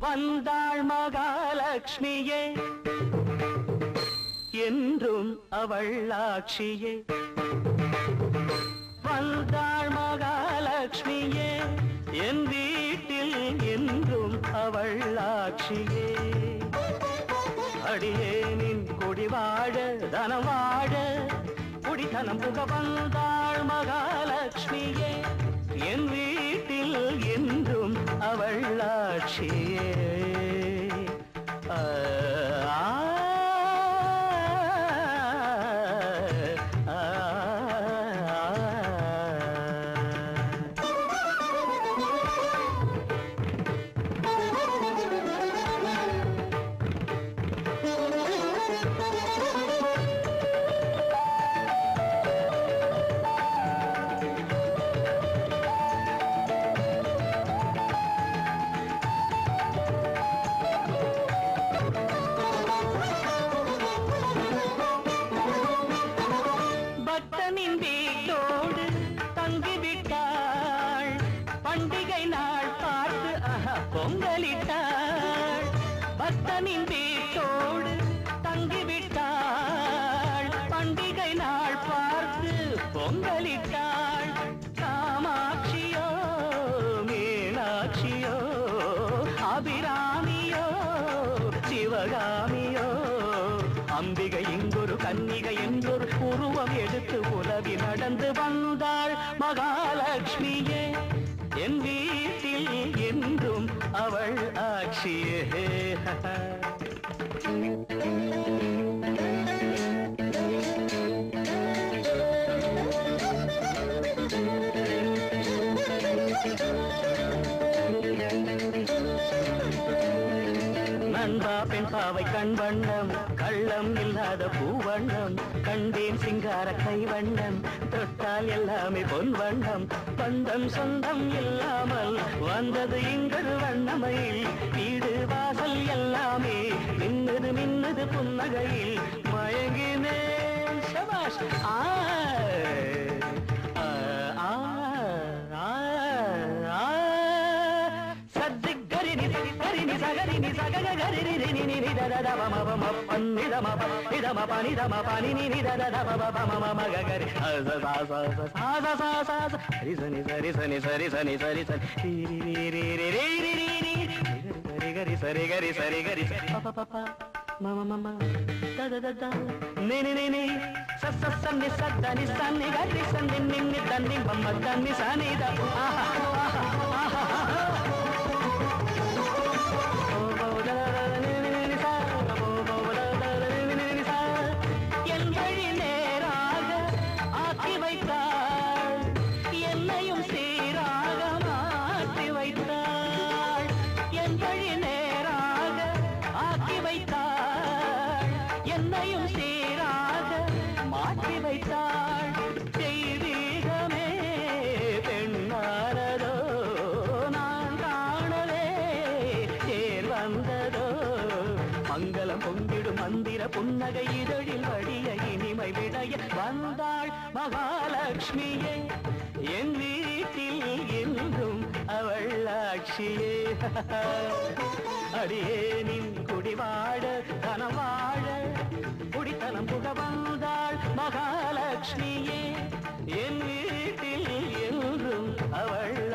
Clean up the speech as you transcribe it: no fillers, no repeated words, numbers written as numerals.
வந்தாள் மகாலட்சுமியே என்றும் அவள் ஆட்சியே வந்தாள் மகாலட்சுமியே என் வீட்டில் என்றும் அவள் ஆட்சியே அடியேனின் குடி வாழ தனம் வாழ குடித்தனம் புக வந்தாள் மகாலட்சுமியே என் வீட்டில் என்றும் அவள் ஆட்சியே பொங்கலிட்டாள் பக்தனின் வீட்டோடு தங்கிவிட்டாள் பண்டிகை நாள் பார்த்து பொங்கலிட்டாள் காமாட்சியோ மீனாட்சியோ அபிராமியோ சிவகாமியோ அம்பிகை இங்கொரு கன்னிகை என்றொரு உருவம் எடுத்து உலவி நடந்து வந்தாள் மகாலட்சுமியே என் வீட்டில் என்றும் அவள் ஆட்சியே நண்பா பெண் பாவை கண் வண்ணம் கள்ளம் இல்லாத பூவண்ணம் கண்டேன் சிங்கார கைவண்ணம் தொட்டால் எல்லாமே பொன் வண்ணம் பந்தம் சொந்தம் இல்லாமல் வந்தது இங்கது வண்ணமையில் வீடு வாசல் எல்லாமே மின்னது மின்னது புன்னகையில் மயங்கினேன் சபாஷ் சகரினி சகக கரிரி நினி நிதத மம பன்னித மப நித ம பனித ம பனி நினி தத மப மம மக கரி ச சரி சனி சரி சனி சரி சனி சரி சரி ரி ரி ரி ரி ரி ரி ரி கரி சரி கரி சரி கரி ப ப ப மம மம தத தத நினி நினி ச சன்னி சத்தனி சன்னி கரி சன்னி நின்னி தன்னி மம்ம தன்னி சனித ஆஹா ஆஹா தெய்வீகமே பெண்ணானதோ நான் காணலே தேர் வந்ததோ மங்களம் பொங்கிடும் மந்திர புன்னகை இதழில் வடிய இனிமை விடைய வந்தாள் மகாலட்சுமியே என் வீட்டில் என்றும் அவள் ஆட்சியே அடியேனின் குடிவாழ தனம் வாழ குடித்தனம் புக வந்தாள் மகாலட்சுமியே என் வீட்டில் என்றும் அவள்